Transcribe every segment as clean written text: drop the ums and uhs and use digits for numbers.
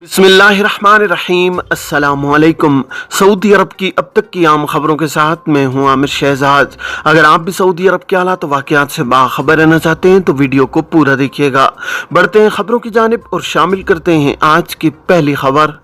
बिस्मिल्लाहिर्रहमानिर्रहीम। अस्सलाम वालेकुम। सऊदी अरब की अब तक की आम खबरों के साथ मैं हूं आमिर शहजाद। अगर आप भी सऊदी अरब के हालात वाक़यात से बाखबर रहना चाहते हैं तो वीडियो को पूरा देखिएगा। बढ़ते हैं खबरों की जानिब और शामिल करते हैं आज की पहली खबर।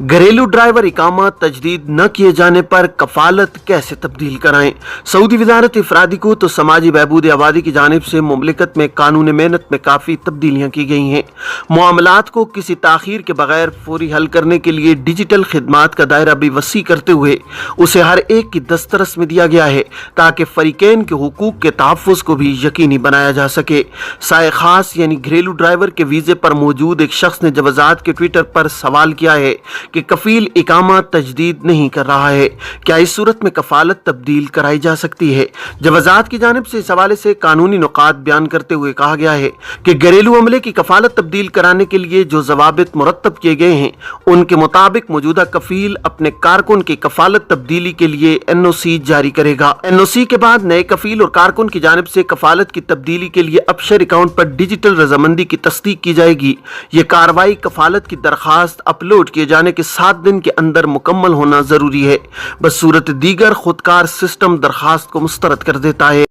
घरेलू ड्राइवर इकामा तजदीद न किए जाने पर कफालत कैसे तब्दील कराएं। सऊदी वजारत इफरादी को तो समाजी बहबूद आबादी की जानिब से मुमलिकत में कानून मेहनत में काफ़ी तब्दीलियाँ की गई हैं। मामलात को किसी ताख़ीर के बगैर फौरी हल करने के लिए डिजिटल खिदमात का दायरा भी वसी करते हुए उसे हर एक की दस्तरस में दिया गया है ताकि फ़रीक़ैन के हुकूक के तहफ़्फ़ुज़ को भी यकीनी बनाया जा सके। साए ख़ास यानी घरेलू ड्राइवर के वीज़े पर मौजूद एक शख्स ने जवाज़ात के ट्विटर पर सवाल किया है कि कफील इकामा तजदीद नहीं कर रहा है, क्या इस सूरत में कफालत तब्दील कराई जा सकती है। जवाज़ात की जानिब से इस हवाले से कानूनी नुकात बयान करते हुए कहा गया है कि घरेलू अमले की कफालत तब्दील कराने के लिए जो ज़वाबित मुरत्तब किए गए हैं उनके मुताबिक मौजूदा कफील अपने कारकुन की कफालत तब्दीली के लिए NOC जारी करेगा। NOC के बाद नए कफील और कारकुन की जानिब से कफालत की तब्दीली के लिए अपशर अकाउंट पर डिजिटल रजामंदी की तस्दीक की जाएगी। ये कार्रवाई कफालत की दरखास्त अपलोड किए जाने के 7 दिन के अंदर मुकम्मल होना जरूरी है। बस सूरत दीगर खुदकार सिस्टम दरखास्त को मुस्तरद कर देता है।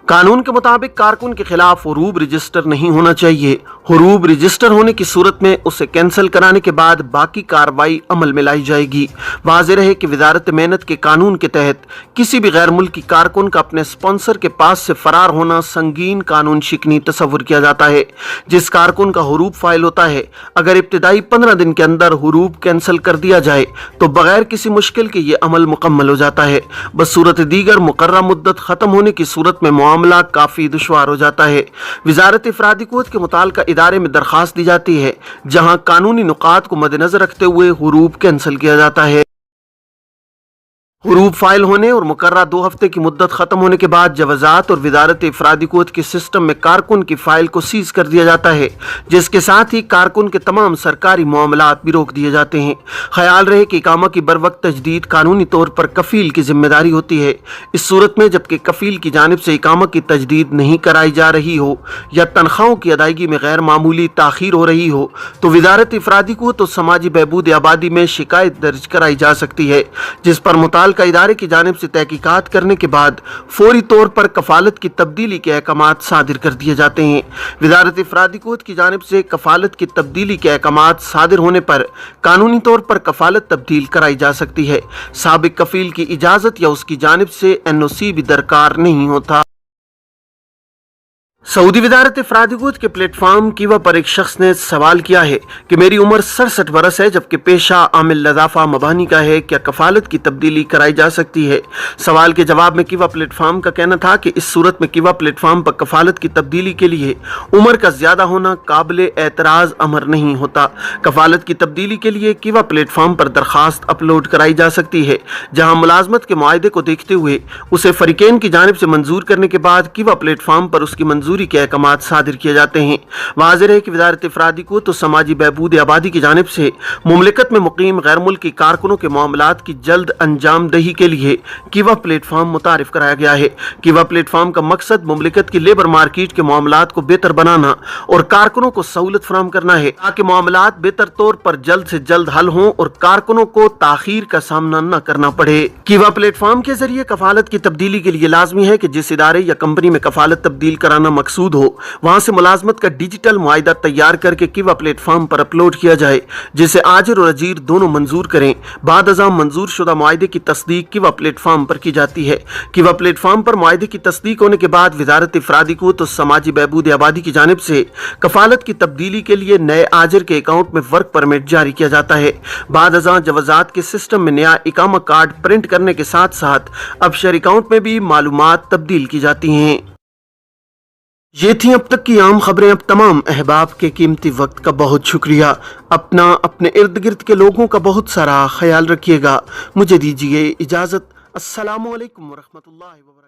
कानून के मुताबिक कारकुन के खिलाफ हुरूब रजिस्टर नहीं होना चाहिए। हुरूब रजिस्टर होने की सूरत में उसे कैंसिल कराने के बाद बाकी कार्रवाई अमल में लाई जाएगी। वाज़ेह रहे कि वजारत मेहनत के कानून के तहत किसी भी गैर मुल्की कारकुन का अपने स्पॉन्सर के पास से फरार होना संगीन कानून शिकनी तस्वुर किया जाता है। जिस कारकुन का हुरूब फाइल होता है, अगर इब्तिदाई 15 दिन के अंदर हुरूब कैंसिल कर दिया जाए तो बगैर किसी मुश्किल के ये अमल मुकम्मल हो जाता है। बस सूरत दीगर मुकर्रर मुद्दत ख़त्म होने की सूरत में मामला काफी दुश्वार हो जाता है। वजारत इफरादी कुव्वत के मुताल्लिका इदारे में दरखास्त दी जाती है जहां कानूनी नुकात को मद्देनजर रखते हुए हुरूब कैंसिल किया जाता है। हुरूब फाइल होने और मुकर्रर 2 हफ्ते की मुद्दत खत्म होने के बाद जवाज़ात और वजारत इफरादी कुव्वत के सिस्टम में कारकुन की फाइल को सीज कर दिया जाता है, जिसके साथ ही कारकुन के तमाम सरकारी मामलात भी रोक दिए जाते हैं। ख्याल रहे कि इकामा की बर वक्त तजदीद कानूनी तौर पर कफील की जिम्मेदारी होती है। इस सूरत में जबकि कफील की जानिब से इकामा की तजदीद नहीं कराई जा रही हो या तनख्वाहों की अदायगी में गैर मामूली ताख़ीर हो रही हो तो वजारत इफरादी कुव्वत और समाजी बहबूद आबादी में शिकायत दर्ज कराई जा सकती है, जिस पर मुताल्लिका इदारे की जानिब से तहकीकात करने के बाद फौरी तौर पर कफालत की तब्दीली के अहकामात सादिर कर दिए जाते हैं। वजारत इफरादी कुव्वत की जानिब से कफालत की तब्दीली के अहकामात सादिर होने पर कानूनी तौर पर कफालत तब्दील कराई जा सकती है। साबिक कफील की इजाज़त या उसकी जानिब से NOC भी दरकार नहीं होता। सऊदी वजारत इफरादी कुव्वत के प्लेटफॉर्म कीवा पर एक शख्स ने सवाल किया है कि मेरी उम्र 67 बरस है जबकि पेशा आमिल लदाफा मबानी का है, क्या कफालत की तब्दीली कराई जा सकती है। सवाल के जवाब में कीवा प्लेटफॉर्म का कहना था कि इस सूरत में कीवा प्लेटफॉर्म पर कफालत की तब्दीली के लिए उम्र का ज्यादा होना काबिल एतराज़ अमर नहीं होता। कफालत की तब्दीली के लिए कीवा प्लेटफॉर्म पर दरखास्त अपलोड कराई जा सकती है, जहाँ मुलाजमत के मुआहदे को देखते हुए उसे फरीकैन की जानिब से मंजूर करने के बाद कीवा प्लेटफॉर्म पर उसकी मंजूरी के अहकामात सादिर किए जाते हैं। वाज़ेह है कि वजारत इफरादी को तो समाजी बहबूद आबादी की जानिब से मुमलिकत में मुकीम गैर मुल्की कारकुनों के मामलात की जल्द अंजाम दही के लिए कीवा प्लेटफॉर्म मुतारिफ कराया गया है। कीवा प्लेटफॉर्म का मकसद मुमलिकत की लेबर मार्केट के मामलात को बेहतर बनाना और कारकुनों को सहूलत फराहम करना है ताकि मामलात बेहतर तौर पर जल्द से जल्द हल हों और कारकुनों को ताखीर का सामना न करना पड़े। कीवा प्लेटफॉर्म के जरिए कफालत की तब्दीली के लिए लाजमी है कि जिस इदारे या कंपनी में कफालत तब्दील कराना मकसूद हो वहां से मुलाजमत का डिजिटल मुआहिदा तैयार करके कीवा प्लेटफॉर्म पर अपलोड किया जाए, जिसे आजिर और अजीर दोनों मंजूर करें। बाद अज़ाम मंजूर शुदा मुआहिदे की तस्दीक कीवा प्लेटफॉर्म पर की जाती है। कीवा प्लेटफॉर्म पर मुआहिदे की तस्दीक होने के बाद वजारत इफरादी कुव्वत और समाजी बहबूद आबादी की जानिब से कफालत की तब्दीली के लिए नए आजिर के अकाउंट में वर्क परमिट जारी किया जाता है। बाद अज़ां जवाज़ात के सिस्टम में नया इकामा कार्ड प्रिंट करने के साथ साथ अपशर अकाउंट में भी मालूमात तब्दील की जाती हैं। ये थी अब तक की आम खबरें। अब तमाम अहबाब के कीमती वक्त का बहुत शुक्रिया। अपना अपने इर्द गिर्द के लोगों का बहुत सारा ख्याल रखिएगा। मुझे दीजिए इजाज़त। अस्सलामु अलैकुम व रहमतुल्लाहि व बरकातहू।